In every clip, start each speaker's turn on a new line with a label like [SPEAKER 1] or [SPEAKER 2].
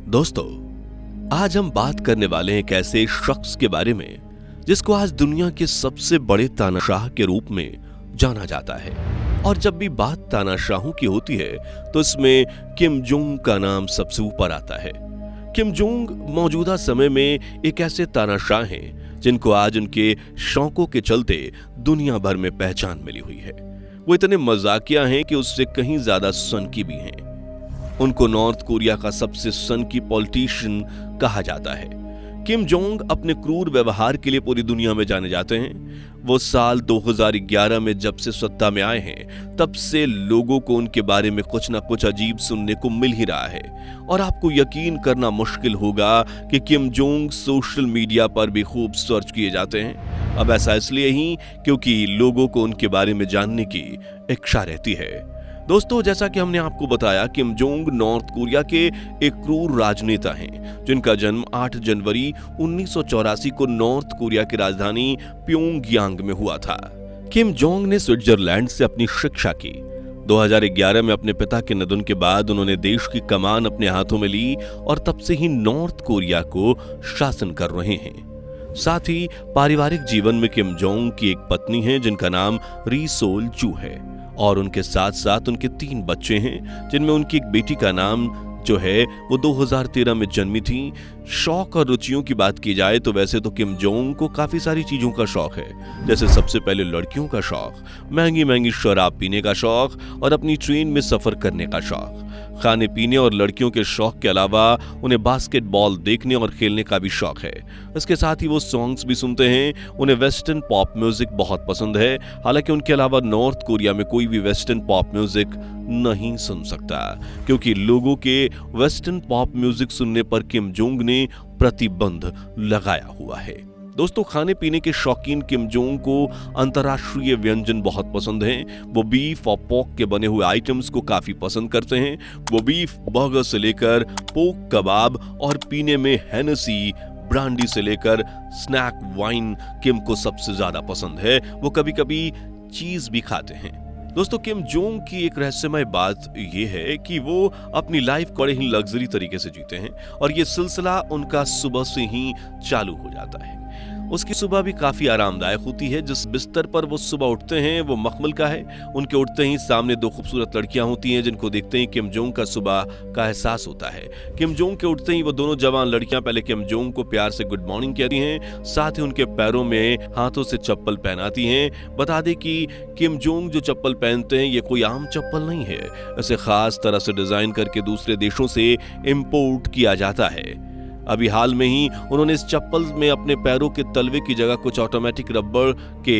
[SPEAKER 1] दोस्तों, आज हम बात करने वाले हैं एक ऐसे शख्स के बारे में जिसको आज दुनिया के सबसे बड़े तानाशाह के रूप में जाना जाता है। और जब भी बात तानाशाहों की होती है तो इसमें किम जोंग का नाम सबसे ऊपर आता है। किम जोंग मौजूदा समय में एक ऐसे तानाशाह हैं जिनको आज उनके शौकों के चलते दुनिया भर में पहचान मिली हुई है। वो इतने मजाकिया हैं कि उससे कहीं ज्यादा सनकी भी हैं। उनको नॉर्थ कोरिया का सबसे सनकी पॉलिटिशियन कहा जाता है। किम जोंग अपने क्रूर व्यवहार के लिए पूरी दुनिया में जाने जाते हैं। वो साल 2011 में जब से सत्ता में आए हैं तब से लोगों को उनके बारे में कुछ ना कुछ अजीब सुनने को मिल ही रहा है। और आपको यकीन करना मुश्किल होगा कि किम जोंग सोशल मीडिया पर भी खूब सर्च किए जाते हैं। अब ऐसा इसलिए ही क्योंकि लोगों को उनके बारे में जानने की इच्छा रहती है। दोस्तों, जैसा कि हमने आपको बताया, किम जोंग नॉर्थ कोरिया के एक क्रूर राजनेता हैं जिनका जन्म 8 जनवरी 1984 को नॉर्थ कोरिया की राजधानी प्योंगयांग में हुआ था। किम जोंग ने स्विट्जरलैंड से अपनी शिक्षा की। 2011 में अपने पिता के निधन के बाद उन्होंने देश की कमान अपने हाथों में ली और तब से ही नॉर्थ कोरिया को शासन कर रहे हैं। साथ ही पारिवारिक जीवन में किम जोंग की एक पत्नी है जिनका नाम री सोल जू है और उनके साथ साथ उनके 3 बच्चे हैं जिनमें उनकी एक बेटी का नाम जो है वो 2013 में जन्मी थी। शौक और रुचियों की बात की जाए तो वैसे तो किम जोंग को काफी सारी चीजों का शौक है, जैसे सबसे पहले लड़कियों का शौक, महंगी महंगी शराब पीने का शौक और अपनी ट्रेन में सफर करने का शौक। खाने पीने और लड़कियों के शौक के अलावा उन्हें बास्केटबॉल देखने और खेलने का भी शौक है। इसके साथ ही वो सॉन्ग्स भी सुनते हैं। उन्हें वेस्टर्न पॉप म्यूजिक बहुत पसंद है। हालांकि उनके अलावा नॉर्थ कोरिया में कोई भी वेस्टर्न पॉप म्यूजिक नहीं सुन सकता क्योंकि लोगों के वेस्टर्न पॉप म्यूजिक सुनने पर किम जोंग ने प्रतिबंध लगाया हुआ है। दोस्तों, खाने पीने के शौकीन किम जोंग को अंतर्राष्ट्रीय व्यंजन बहुत पसंद हैं। वो बीफ और पोर्क के बने हुए आइटम्स को काफी पसंद करते हैं। वो बीफ बर्गर से लेकर पोर्क कबाब और पीने में हेनेसी ब्रांडी से लेकर स्नैक वाइन किम को सबसे ज्यादा पसंद है। वो कभी कभी चीज भी खाते हैं। दोस्तों, किम जोंग की एक रहस्यमय बात यह है कि वो अपनी लाइफ बड़े ही लग्जरी तरीके से जीते हैं और ये सिलसिला उनका सुबह से ही चालू हो जाता है। उसकी सुबह भी काफी आरामदायक होती है। जिस बिस्तर पर वो सुबह उठते हैं वो मखमल का है। उनके उठते ही सामने 2 खूबसूरत लड़कियां होती हैं जिनको देखते ही किम जोंग का सुबह का एहसास होता है। किम जोंग के उठते ही वो दोनों जवान लड़कियां पहले किम जोंग को प्यार से गुड मॉर्निंग कहती हैं, साथ ही उनके पैरों में हाथों से चप्पल पहनाती हैं। बता दें कि किम जोंग जो चप्पल पहनते हैं ये कोई आम चप्पल नहीं है। इसे खास तरह से डिजाइन करके दूसरे देशों से इंपोर्ट किया जाता है। अभी हाल में ही उन्होंने इस चप्पल में अपने पैरों के तलवे की जगह कुछ ऑटोमेटिक रबर के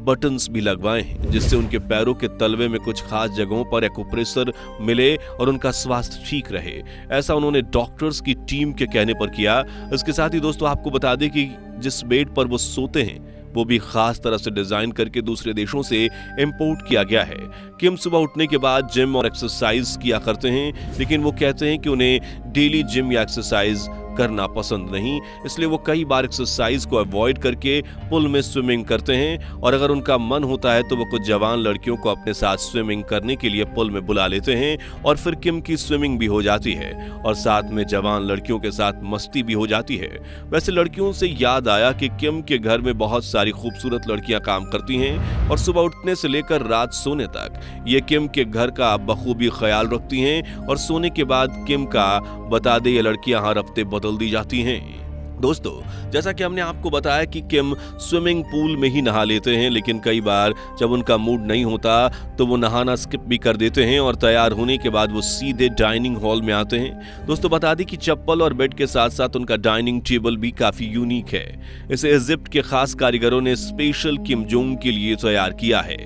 [SPEAKER 1] बटन्स भी लगवाए हैं जिससे उनके पैरों के तलवे में कुछ खास जगहों पर एक्यूप्रेशर मिले और उनका स्वास्थ्य ठीक रहे। ऐसा उन्होंने डॉक्टर्स की टीम के कहने पर किया। इसके साथ ही दोस्तों आपको बता दें कि जिस बेड पर वो सोते हैं वो भी खास तरह से डिजाइन करके दूसरे देशों से इंपोर्ट किया गया है। किम सुबह उठने के बाद जिम और एक्सरसाइज किया करते हैं, लेकिन वो कहते हैं कि उन्हें डेली जिम या एक्सरसाइज करना पसंद नहीं, इसलिए वो कई बार एक्सरसाइज को अवॉइड करके पुल में स्विमिंग करते हैं। और अगर उनका मन होता है तो वो कुछ जवान लड़कियों को अपने साथ स्विमिंग करने के लिए पुल में बुला लेते हैं और फिर किम की स्विमिंग भी हो जाती है और साथ में जवान लड़कियों के साथ मस्ती भी हो जाती है। वैसे लड़कियों से याद आया कि किम के घर में बहुत सारी खूबसूरत लड़कियां काम करती हैं और सुबह उठने से लेकर रात सोने तक ये किम के घर का बखूबी ख्याल रखती हैं और सोने के बाद किम का बता दे ये लड़कियां हर हफ्ते बदल दी जाती हैं। दोस्तों, जैसा कि हमने आपको बताया कि किम स्विमिंग पूल में ही नहा लेते हैं, लेकिन कई बार जब उनका मूड नहीं होता तो वो नहाना स्किप भी कर देते हैं और तैयार होने के बाद वो सीधे डाइनिंग हॉल में आते हैं। दोस्तों, बता दें कि चप्पल और बेड के साथ साथ उनका डाइनिंग टेबल भी काफी यूनिक है। इसे इजिप्ट के खास कारीगरों ने स्पेशल किम जोंग के लिए तैयार किया है।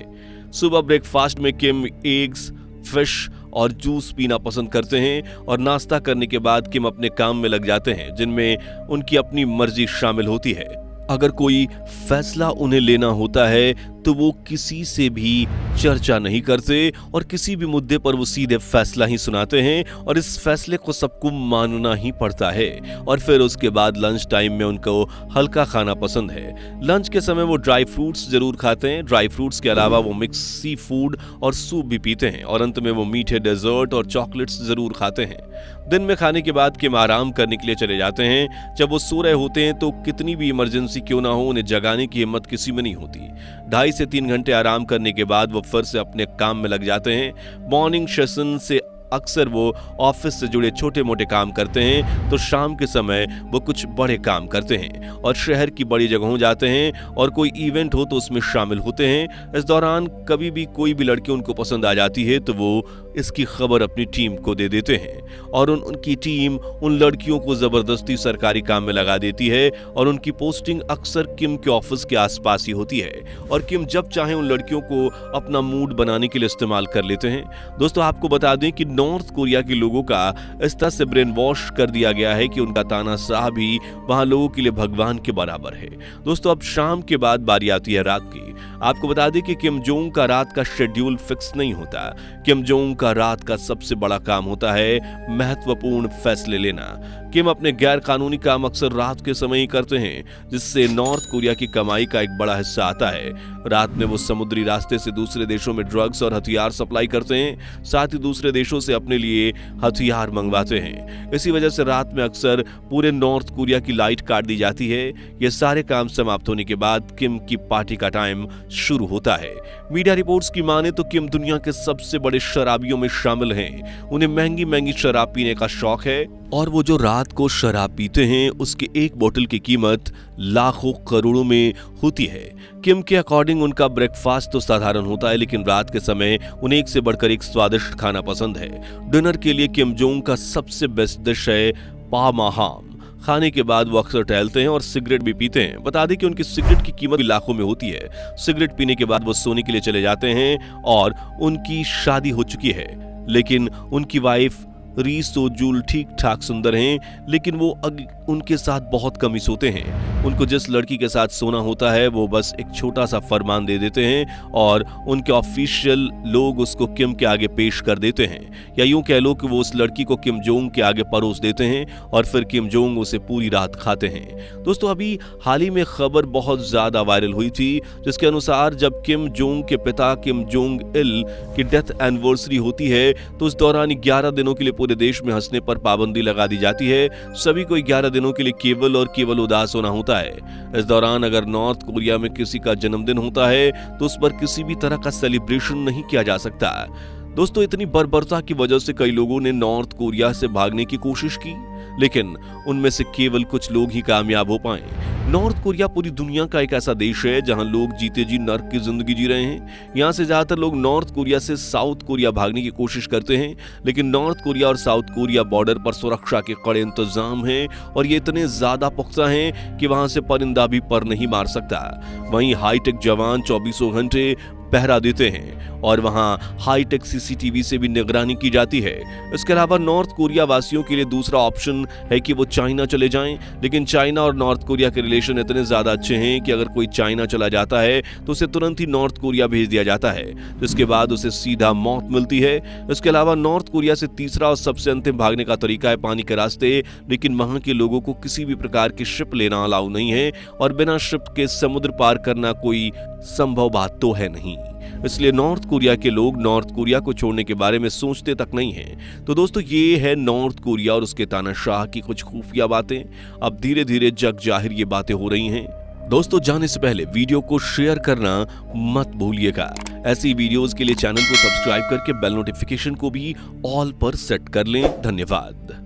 [SPEAKER 1] सुबह ब्रेकफास्ट में किम एग्स, फिश और जूस पीना पसंद करते हैं और नाश्ता करने के बाद किम अपने काम में लग जाते हैं जिनमें उनकी अपनी मर्जी शामिल होती है। अगर कोई फैसला उन्हें लेना होता है तो वो किसी से भी चर्चा नहीं करते और किसी भी मुद्दे पर वो सीधे फैसला ही सुनाते हैं और इस फैसले को सबको मानना ही पड़ता है। और फिर उसके बाद लंच टाइम में उनको हल्का खाना पसंद है। लंच के समय वो ड्राई फ्रूट्स जरूर खाते हैं। ड्राई फ्रूट्स के अलावा वो मिक्स सी फूड और सूप भी पीते हैं और अंत में वो मीठे डेजर्ट और चॉकलेट्स जरूर खाते हैं। दिन में खाने के बाद किम आराम करने के लिए चले जाते हैं। जब वो सो रहे होते हैं तो कितनी भी इमरजेंसी क्यों ना हो, उन्हें जगाने की हिम्मत किसी में नहीं होती। 2.5 से 3 घंटे आराम करने के बाद वो फिर से अपने काम में लग जाते हैं। मॉर्निंग सेशन से अक्सर वो ऑफिस से जुड़े छोटे मोटे काम करते हैं, तो शाम के समय वो कुछ बड़े काम करते हैं और शहर की बड़ी जगहों जाते हैं और कोई इवेंट हो तो उसमें शामिल होते हैं। इस दौरान कभी भी कोई भी लड़की उनको पसंद आ जाती है तो वो इसकी खबर अपनी टीम को दे देते हैं और उनकी टीम उन लड़कियों को जबरदस्ती सरकारी काम में लगा देती है और उनकी पोस्टिंग अक्सर किम के ऑफिस के आसपास ही होती है और किम जब चाहे उन लड़कियों को अपना मूड बनाने के लिए इस्तेमाल कर लेते हैं। दोस्तों, आपको बता दें कि नॉर्थ कोरिया के लोगों का इस तरह से ब्रेन वॉश कर दिया गया है कि उनका तानाशाह भी वहां लोगों के लिए भगवान के बराबर है। दोस्तों, अब शाम के बाद बारी आती है रात की। आपको बता दें कि किम जोंग का रात का शेड्यूल फिक्स नहीं होता। किम जोंग का रात का सबसे बड़ा काम होता है महत्वपूर्ण फैसले लेना। किम अपने गैर कानूनी काम अक्सर रात के समय ही करते हैं, जिससे नॉर्थ कोरिया की कमाई का एक बड़ा हिस्सा आता है। रात में वो समुद्री रास्ते से दूसरे देशों में ड्रग्स और हथियार सप्लाई करते हैं, साथ ही दूसरे देशों से अपने लिए हथियार मंगवाते हैं। इसी वजह से रात में अक्सर पूरे नॉर्थ कोरिया की लाइट काट दी जाती है। ये सारे काम समाप्त होने के बाद किम की पार्टी का टाइम शुरू होता है। मीडिया रिपोर्ट्स की माने तो किम दुनिया के सबसे बड़े शराबियों में शामिल हैं। उन्हें महंगी महंगी शराब पीने का शौक है और वो जो रात को शराब पीते हैं उसकी एक बोतल की कीमत लाखों करोड़ों में होती है। किम के अकॉर्डिंग उनका ब्रेकफास्ट तो साधारण होता है, लेकिन रात के समय उन्हें एक से बढ़कर एक स्वादिष्ट खाना पसंद है। डिनर के लिए किम जोंग का सबसे बेस्ट डिश है पामाहाम। खाने के बाद वो अक्सर टहलते हैं और सिगरेट भी पीते हैं। बता दें कि उनकी सिगरेट की कीमत भी लाखों में होती है। सिगरेट पीने के बाद वो सोने के लिए चले जाते हैं और उनकी शादी हो चुकी है, लेकिन उनकी वाइफ री सो जूल ठीक ठाक सुंदर हैं, लेकिन वो उनके साथ बहुत कम ही सोते हैं। उनको जिस लड़की के साथ सोना होता है वो बस एक छोटा सा फरमान दे देते हैं और उनके ऑफिशियल लोग उसको किम के आगे पेश कर देते हैं, या यूं कह लो कि वो उस लड़की को किम जोंग के आगे परोस देते हैं और फिर किम जोंग उसे पूरी रात खाते हैं। दोस्तों, अभी हाल ही में खबर बहुत ज्यादा वायरल हुई थी, जिसके अनुसार जब किम जोंग के पिता किम जोंग इल की डेथ एनिवर्सरी होती है तो उस दौरान 11 दिनों के लिए पूरे देश में हंसने पर पाबंदी लगा दी जाती है। सभी को 11 दिनों के लिए केवल और केवल उदास होना होता है। इस दौरान अगर नॉर्थ कोरिया में किसी का जन्मदिन होता है तो उस पर किसी भी तरह का सेलिब्रेशन नहीं किया जा सकता। दोस्तों, इतनी बर्बरता की वजह से कई लोगों ने नॉर्थ कोरिया से भागने की कोशिश की, लेकिन उनमें से केवल कुछ लोग ही कामयाब हो पाए। नॉर्थ कोरिया पूरी दुनिया का एक ऐसा देश है जहां लोग जीते जी नर्क की जिंदगी जी रहे हैं। यहां से ज्यादातर लोग नॉर्थ कोरिया से साउथ कोरिया भागने की कोशिश करते हैं, लेकिन नॉर्थ कोरिया और साउथ कोरिया बॉर्डर पर सुरक्षा के कड़े इंतजाम हैं और ये इतने ज्यादा पुख्ता हैं कि वहां से परिंदा भी पर नहीं मार सकता। वहीं हाईटेक जवान 24 घंटे पहरा देते हैं और वहां हाईटेक सीसीटीवी से भी निगरानी की जाती है। इसके अलावा नॉर्थ कोरिया वासियों के लिए दूसरा ऑप्शन है कि वो चाइना चले जाएं, लेकिन चाइना और नॉर्थ कोरिया के रिलेशन इतने ज्यादा अच्छे हैं कि अगर कोई चाइना चला जाता है तो उसे तुरंत ही नॉर्थ कोरिया भेज दिया जाता है, जिसके बाद उसे सीधा मौत मिलती है। इसके अलावा नॉर्थ कोरिया से तीसरा और सबसे अंतिम भागने का तरीका है पानी के रास्ते, लेकिन वहां के लोगों को किसी भी प्रकार की शिप लेना अलाउ नहीं है और बिना शिप के समुद्र पार करना कोई संभव बात तो है नहीं। इसलिए नॉर्थ कोरिया के लोग नॉर्थ कोरिया को छोड़ने के बारे में सोचते तक नहीं हैं। तो दोस्तों, ये है नॉर्थ कोरिया और उसके तानाशाह की कुछ खुफिया बातें। अब धीरे धीरे जग जाहिर ये बातें हो रही हैं। दोस्तों, जाने से पहले वीडियो को शेयर करना मत भूलिएगा। ऐसी वीडियोस के लिए चैनल को सब्सक्राइब करके बेल नोटिफिकेशन को भी ऑल पर सेट कर लें। धन्यवाद।